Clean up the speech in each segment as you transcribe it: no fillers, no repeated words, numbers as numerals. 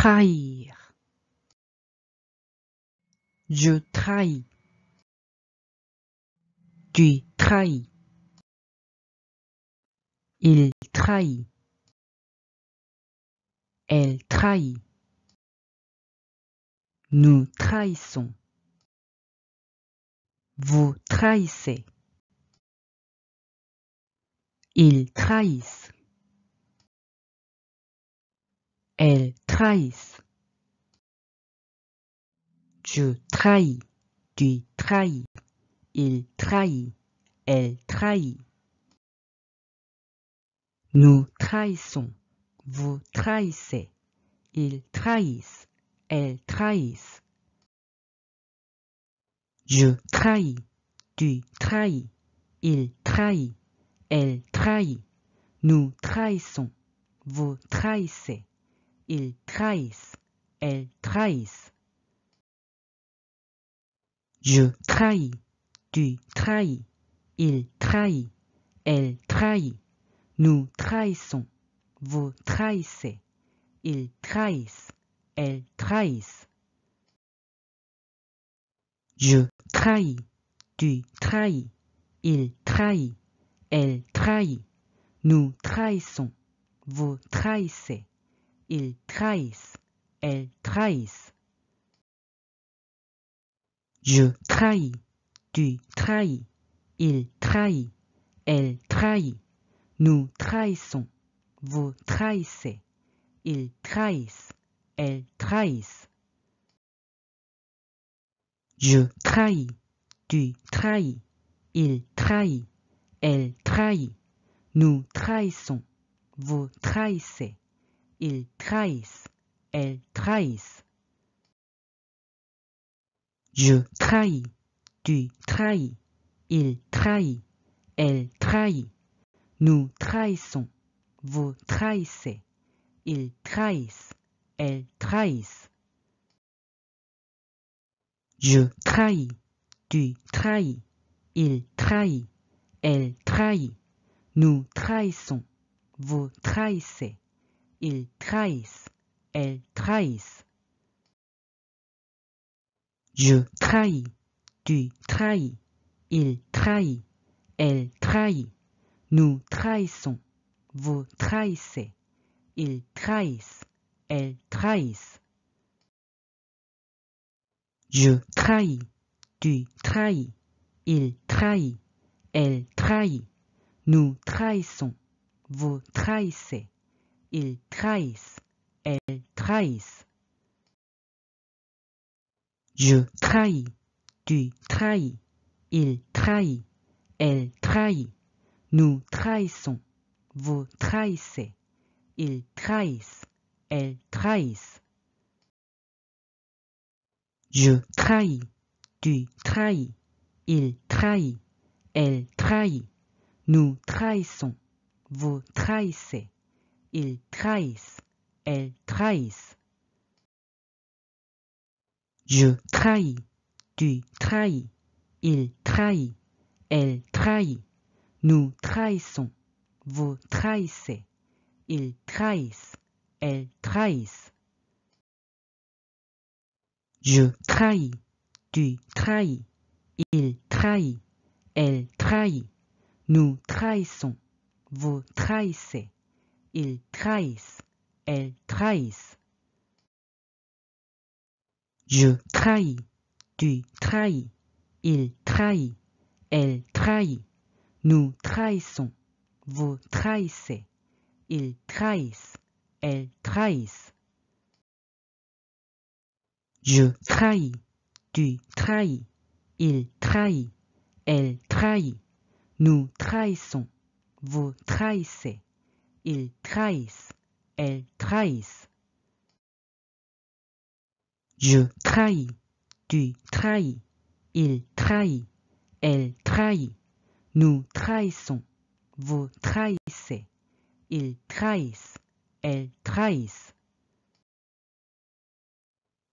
trahir. Je trahis. Tu trahis. Il trahit. Elle trahit. Nous trahissons. Vous trahissez. Ils trahissent. Elles trahissent. Je trahis. Tu trahis. Il trahit. Elle trahit. Nous trahissons. Vous trahissez. Ils trahissent. Elles trahissent. Je trahis. Tu trahis. Il trahit. Elle trahit. Nous trahissons. Vous trahissez. Ils trahissent. Elles trahissent. Je trahis. Tu trahis. Il trahit. Elle trahit. Nous trahissons. Vous trahissez. Ils trahissent. Elles trahissent. Je trahis. Tu trahis. Il trahit. Elle trahit. Nous trahissons. Vous trahissez. Ils trahissent. Elles trahissent. Je trahis. Tu trahis. Il trahit. Elle trahit. Nous trahissons. Vous trahissez. Ils trahissent. Elles trahissent. Je trahis. Tu trahis. Il trahit. Elle trahit. Nous trahissons. Vous trahissez. Ils trahissent. Elles trahissent. Je trahis. Tu trahis. Il trahit. Elle trahit. Nous trahissons. Vous trahissez. Ils trahissent. Elles trahissent. Je trahis. Tu trahis. Il trahit. Elle trahit. Nous trahissons. Vous trahissez. Ils trahissent. Elles trahissent. Je trahis. Tu trahis. Il trahit. Elle trahit. Nous trahissons. Vous trahissez. Ils trahissent. Elles trahissent. Je trahis. Tu trahis. Il trahit. Elle trahit. Nous trahissons. Vous trahissez. Ils trahissent. Elles trahissent. Je trahis. Tu trahis. Il trahit. Elle trahit. Nous trahissons. Vous trahissez. Ils trahissent. Elles trahissent. Je trahis. Tu trahis. Il trahit. Elle trahit. Nous trahissons. Vous trahissez. Ils trahissent. Elles trahissent. Je trahis. Tu trahis. Il trahit. Elle trahit. Nous trahissons. Vous trahissez. Ils trahissent. Elles trahissent. Je trahis. Tu trahis. Il trahit. Elle trahit. Nous trahissons. Vous trahissez. Ils trahissent. Elles trahissent. Je trahis. Tu trahis. Il trahit. Elle trahit. Nous trahissons. Vous trahissez. Ils trahissent. Elles trahissent. Je trahis. Tu trahis. Il trahit. Elle trahit. Nous trahissons. Vous trahissez. Ils trahissent. Elles trahissent. Je trahis. Tu trahis. Il trahit. Elle trahit. Nous trahissons. Vous trahissez. Ils trahissent. Elles trahissent.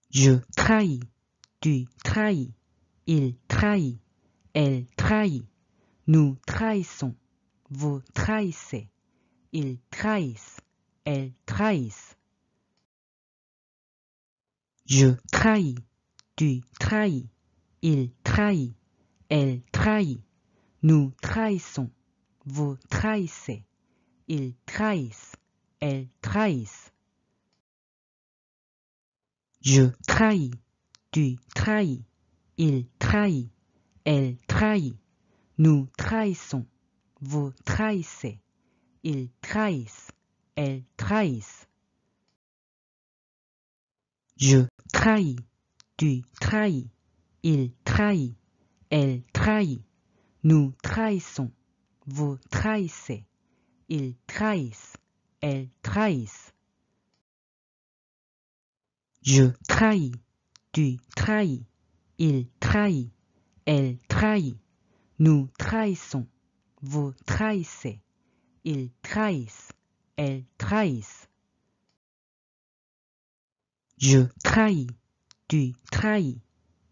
Je trahis. Tu trahis. Il trahit. Elle trahit. Nous trahissons. Vous trahissez. Ils trahissent. Elles trahissent. Je trahis, tu trahis, il trahit, elle trahit, nous trahissons, vous trahissez, ils trahissent, elles trahissent. Je trahis, tu trahis, il trahit, elle trahit, nous trahissons, vous trahissez, ils trahissent, elles trahissent. Je trahis, tu trahis, il trahit, elle trahit, nous trahissons, vous trahissez, ils trahissent, elles trahissent. Je trahis, tu trahis, il trahit, elle trahit, nous trahissons, vous trahissez, ils trahissent, elles trahissent. Je trahis, tu trahis,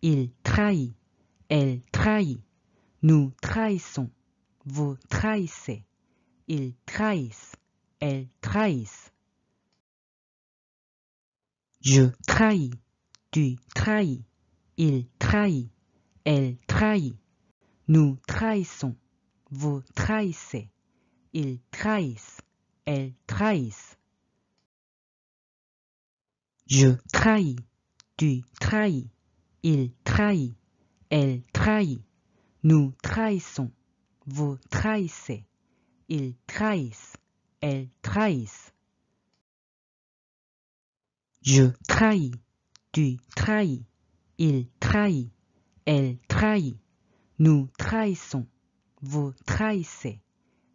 il trahit, elle trahit, nous trahissons, vous trahissez, ils trahissent, elles trahissent. Je trahis, tu trahis, il trahit, elle trahit, nous trahissons, vous trahissez, ils trahissent, elles trahissent. Je trahis, tu trahis, il trahit, elle trahit, nous trahissons, vous trahissez, ils trahissent, elles trahissent. Je trahis, tu trahis, il trahit, elle trahit, nous trahissons, vous trahissez,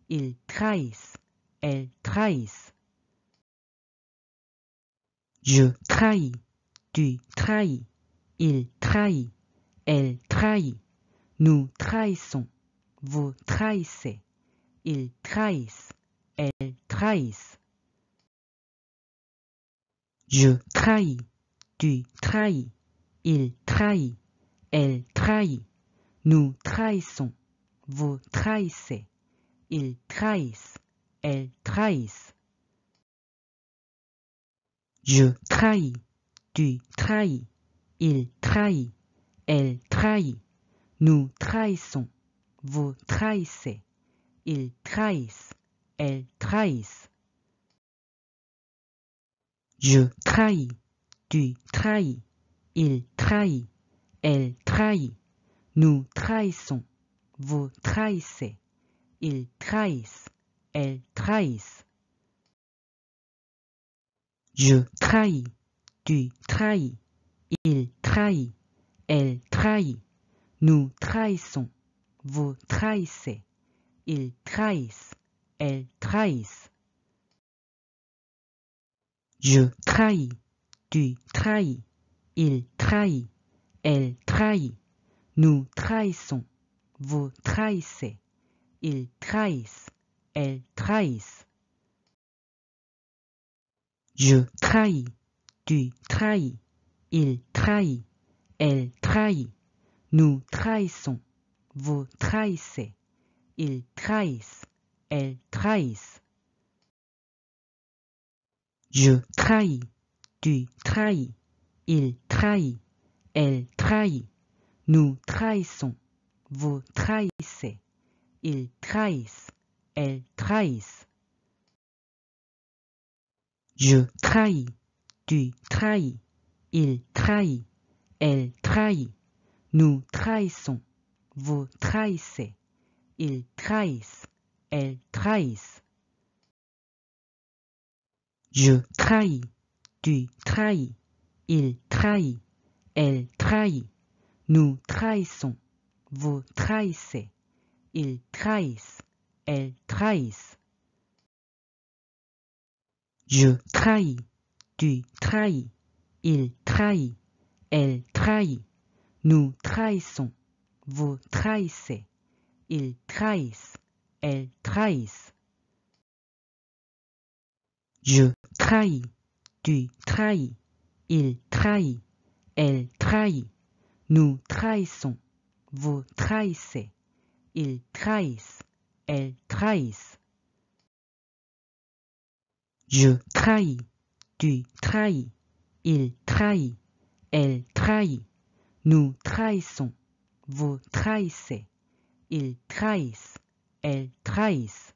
ils trahissent, elles trahissent. Je trahis, tu trahis, il trahit, elle trahit, nous trahissons, vous trahissez, ils trahissent, elles trahissent. Je trahis, tu trahis, il trahit, elle trahit, nous trahissons, vous trahissez, ils trahissent, elles trahissent. Je trahis, tu trahis, il trahit, elle trahit, nous trahissons, vous trahissez, ils trahissent, elles trahissent. Je trahis, tu trahis, il trahit, elle trahit, nous trahissons, vous trahissez, ils trahissent, elles trahissent. Je trahis, tu trahis, il trahit, elle trahit, nous trahissons, vous trahissez, ils trahissent, elles trahissent. Je trahis, tu trahis, il trahit, elle trahit, nous trahissons, vous trahissez, ils trahissent, elles trahissent. Je trahis, tu trahis, il trahit, elle trahit, nous trahissons, vous trahissez, ils trahissent, elles trahissent. Je trahis, tu trahis, il trahit, elle trahit, nous trahissons, vous trahissez, ils trahissent, elles trahissent. Je trahis, tu trahis, il trahit, elle trahit, nous trahissons, vous trahissez, ils trahissent, elles trahissent. Je trahis, tu trahis, il trahit, elle trahit, nous trahissons, vous trahissez, ils trahissent, elles trahissent. Je trahis, tu trahis, il trahit, elle trahit, nous trahissons, vous trahissez, ils trahissent, elles trahissent. Je trahis, tu trahis, il trahit, elle trahit, nous trahissons, vous trahissez, ils trahissent, elles trahissent. Je trahis, tu trahis, il trahit, elle trahit. Nous trahissons, vous trahissez. Ils trahissent, elles trahissent.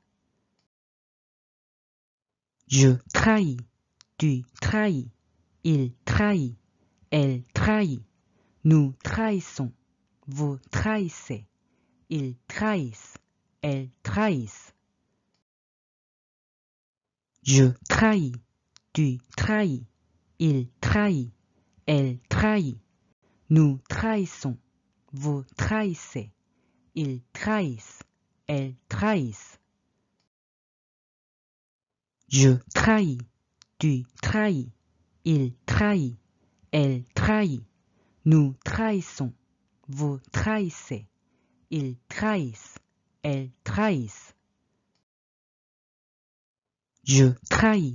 Je trahis, tu trahis. Il trahit, elle trahit. Nous trahissons, vous trahissez. Ils trahissent, elles trahissent. Je trahis, tu trahis. Il trahit, elle trahit. Nous trahissons, vous trahissez. Ils trahissent, elles trahissent. Je trahis, tu trahis. Il trahit, elle trahit. Nous trahissons, vous trahissez. Ils trahissent, elles trahissent. Je trahis,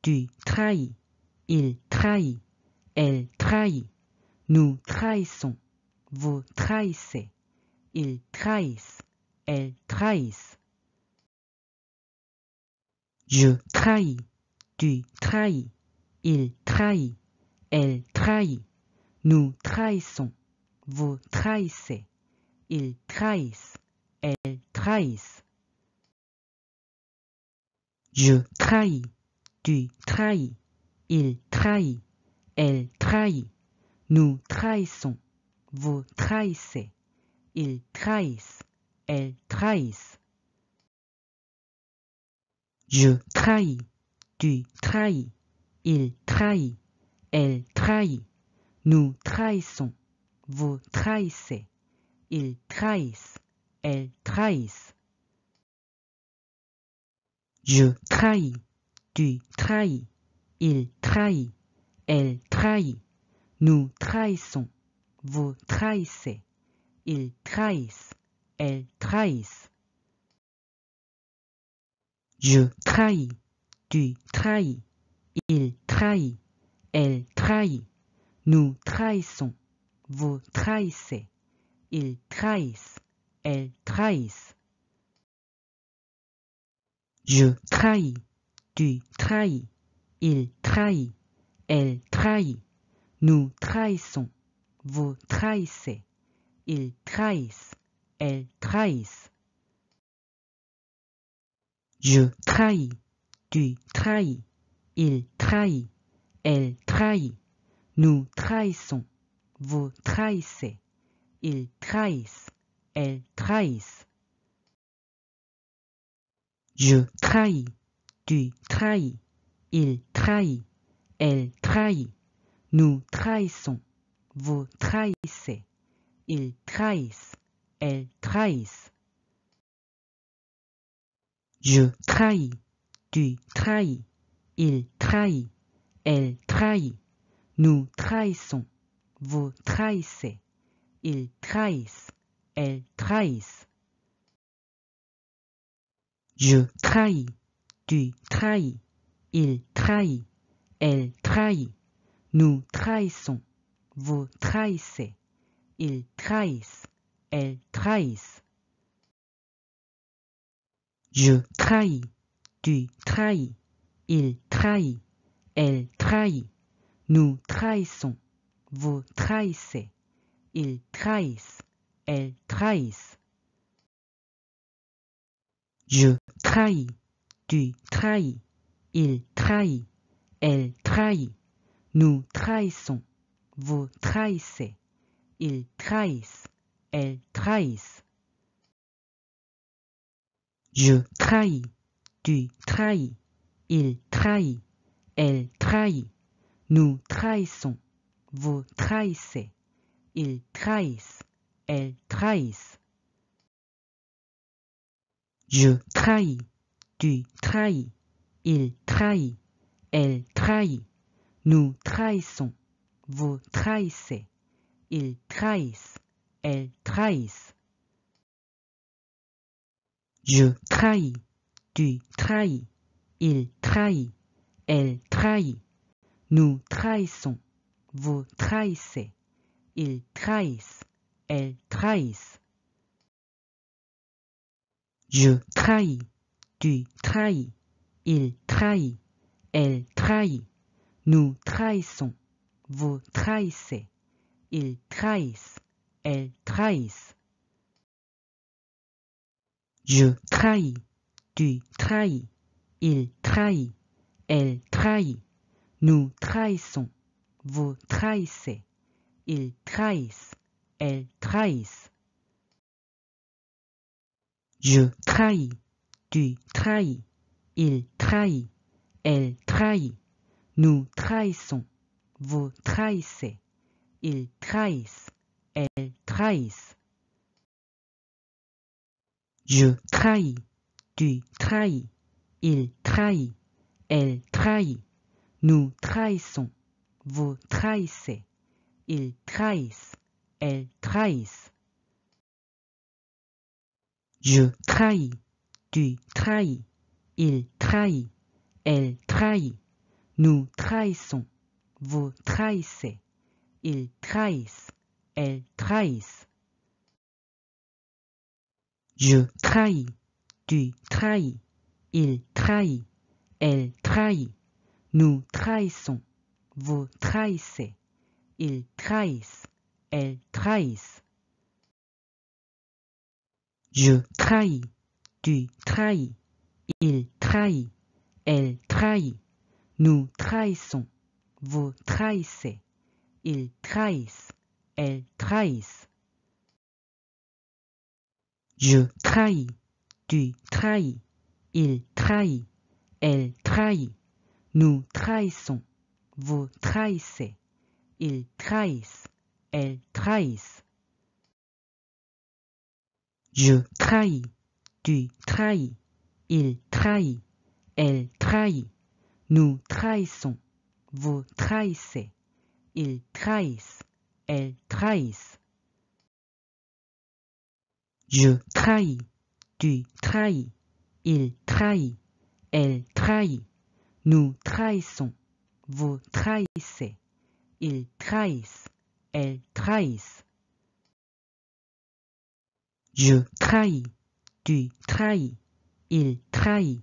tu trahis. Il trahit, elle trahit. Nous trahissons, vous trahissez. Ils trahissent, elles trahissent. Je trahis, tu trahis. Il trahit, elle trahit. Nous trahissons, vous trahissez. Ils trahissent, elles trahissent. Je trahis, tu trahis. Il trahit, elle trahit. Nous trahissons, vous trahissez. Ils trahissent, elles trahissent. Je trahis, tu trahis. Il trahit, elle trahit. Nous trahissons, vous trahissez. Ils trahissent, elles trahissent. Je trahis, tu trahis. Il trahit, elle trahit. Nous trahissons, vous trahissez. Ils trahissent, elles trahissent. Je trahis, tu trahis. Il trahit, elle trahit. Nous trahissons, vous trahissez. Ils trahissent, elles trahissent. Je trahis, tu trahis. Il trahit, elle trahit. Nous trahissons, vous trahissez. Ils trahissent, elles trahissent. Je trahis, tu trahis. Il trahit, elle trahit. Nous trahissons, vous trahissez. Ils trahissent, elles trahissent. Je trahis, tu trahis. Il trahit, elle trahit. Nous trahissons, vous trahissez. Ils trahissent, elles trahissent. Je trahis, tu trahis. Il trahit, elle trahit. Nous trahissons, vous trahissez. Ils trahissent, elles trahissent. Je trahis, tu trahis. Il trahit, elle trahit. Nous trahissons, vous trahissez. Ils trahissent, elles trahissent. Je trahis, tu trahis. Il trahit, elle trahit. Nous trahissons, vous trahissez. Ils trahissent, elles trahissent. Je trahis, tu trahis. Il trahit, elle trahit. Nous trahissons, vous trahissez. Ils trahissent, elles trahissent. Je trahis, tu trahis. Il trahit, elle trahit. Nous trahissons, vous trahissez. Ils trahissent, elles trahissent. Je trahis, tu trahis. Il trahit, elle trahit. Nous trahissons, vous trahissez. Ils trahissent, elles trahissent. Je trahis, tu trahis. Il trahit, elle trahit. Nous trahissons, vous trahissez. Ils trahissent, elles trahissent. Je trahis, tu trahis. Il trahit, elle trahit. Nous trahissons, vous trahissez. Ils trahissent. Elles trahissent. Je trahis. Tu trahis. Il trahit. Elle trahit. Nous trahissons. Vous trahissez. Ils trahissent. Elles trahissent. Je trahis. Tu trahis. Il trahit. Elle trahit. Nous trahissons. Vous trahissez. Ils trahissent. Elles trahissent. Je trahis. Tu trahis. Il trahit. Elle trahit. Nous trahissons. Vous trahissez. Ils trahissent. Elles trahissent. Je trahis. Tu trahis. Il trahit. Elle trahit. Nous trahissons. Vous trahissez. Ils trahissent. Elles trahissent. Je trahis. Tu trahis. Il trahit. Elle trahit. Nous trahissons. Vous trahissez. Ils trahissent. Elles trahissent. Je trahis. Tu trahis. Il trahit. Elle trahit. Nous trahissons. Vous trahissez. Ils trahissent. Elles trahissent. Je trahis. Tu trahis. Il trahit. Elle trahit. Nous trahissons. Vous trahissez. Ils trahissent. Elles trahissent. Je trahis. Tu trahis. Il trahit. Elle trahit. Nous trahissons. Vous trahissez. Ils trahissent. Elles trahissent. Je trahis. Tu trahis. Il trahit. Elle trahit. Nous trahissons. Vous trahissez. Ils trahissent. Elles trahissent. Je trahis. Tu trahis. Il trahit.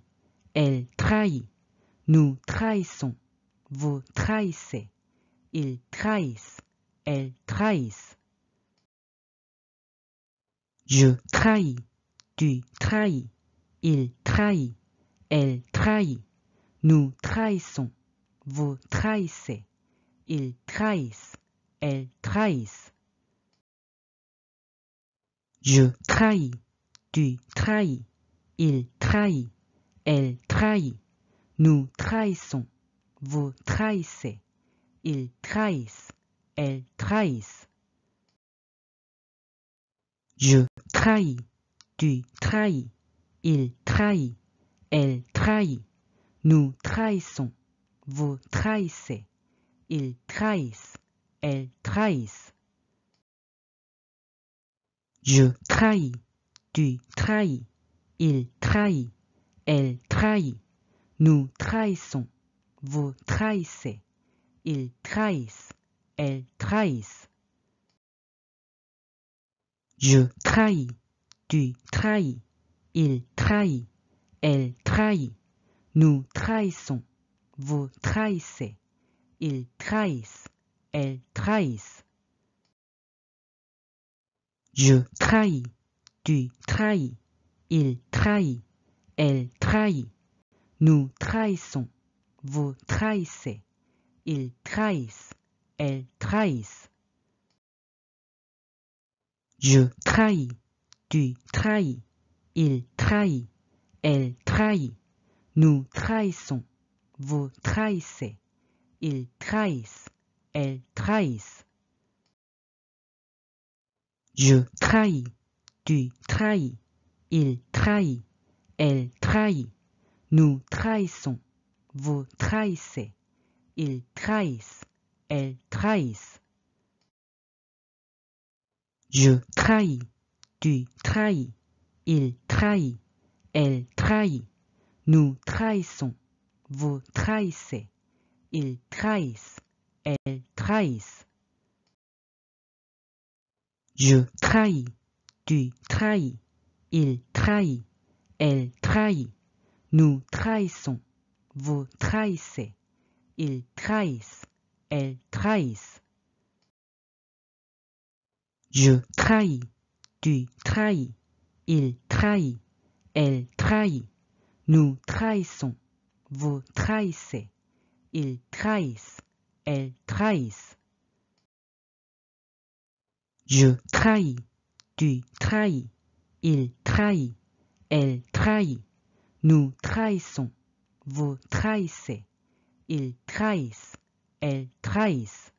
Elle trahit. Nous trahissons. Vous trahissez. Ils trahissent. Elles trahissent. Je trahis. Tu trahis. Il trahit. Elle trahit. Nous trahissons. Vous trahissez. Ils trahissent. Elles trahissent. Je trahis. Tu trahis. Il trahit. Elle trahit. Nous trahissons. Vous trahissez. Ils trahissent. Elles trahissent. Je trahis. Tu trahis. Il trahit. Elle trahit. Nous trahissons. Vous trahissez. Ils trahissent. Elles trahissent. Je trahis. Tu trahis. Il trahit. Elle trahit. Nous trahissons. Vous trahissez. Ils trahissent. Elles trahissent. Je trahis. Tu trahis. Il trahit. Elle trahit. Nous trahissons. Vous trahissez. Ils trahissent. Elles trahissent. Je trahis. Tu trahis. Il trahit. Elle trahit. Nous trahissons. Vous trahissez. Ils trahissent. Elles trahissent. Je trahis. Tu trahis. Il trahit. Elle trahit. Nous trahissons. Vous trahissez. Ils trahissent. Elles trahissent. Je trahis. Tu trahis. Il trahit. Elle trahit. Nous trahissons. Vous trahissez. Ils trahissent. Elles trahissent. Je trahis. Tu trahis. Il trahit. Elle trahit. Nous trahissons. Vous trahissez. Ils trahissent. Elles trahissent. Je trahis. Tu trahis. Il trahit. Elle trahit. Nous trahissons. Vous trahissez. Ils trahissent. elles trahissent. Je trahis, tu trahis, il trahit, elle trahit, nous trahissons, vous trahissez, ils trahissent, elles trahissent. Je trahis, tu trahis, il trahit, elle trahit, nous trahissons, vous trahissez, ils trahissent, elles trahissent.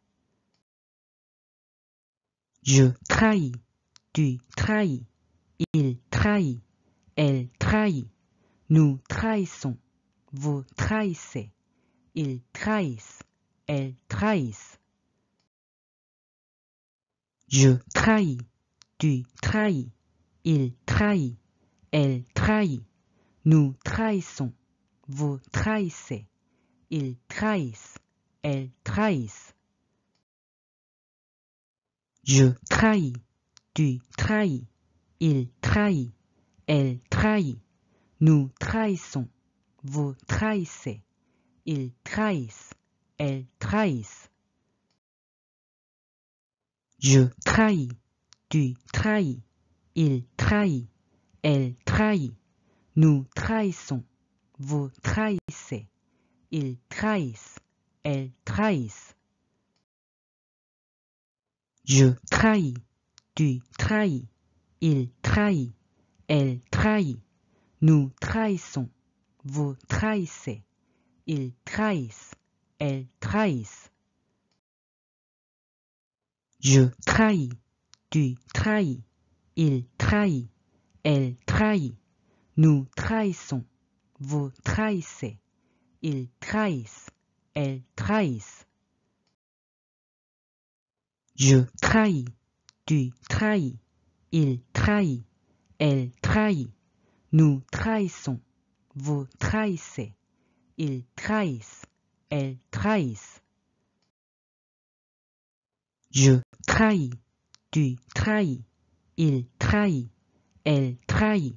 Je trahis, tu trahis, il trahit, elle trahit, nous trahissons, vous trahissez, ils trahissent, elles trahissent. Je trahis, tu trahis, il trahit, elle trahit, nous trahissons, vous trahissez, ils trahissent, elles trahissent. Je trahis, tu trahis, il trahit, elle trahit, nous trahissons, vous trahissez, ils trahissent, elles trahissent. Je trahis, tu trahis, il trahit, elle trahit, nous trahissons, vous trahissez, ils trahissent, elles trahissent. Je trahis, tu trahis, il trahit, elle trahit, nous trahissons, vous trahissez, ils trahissent, elles trahissent. Je trahis, tu trahis, il trahit, elle trahit, nous trahissons, vous trahissez, ils trahissent, elles trahissent. Je trahis, tu trahis, il trahit, elle trahit, nous trahissons, vous trahissez, ils trahissent, elles trahissent. Je trahis, tu trahis, il trahit, elle trahit,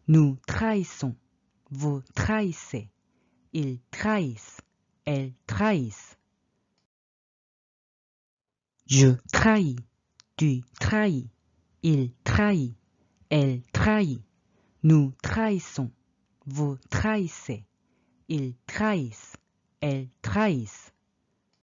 nous trahissons, vous trahissez, ils trahissent, elles trahissent. Je trahis, tu trahis, il trahit, elle trahit, nous trahissons, vous trahissez, ils trahissent, elles trahissent.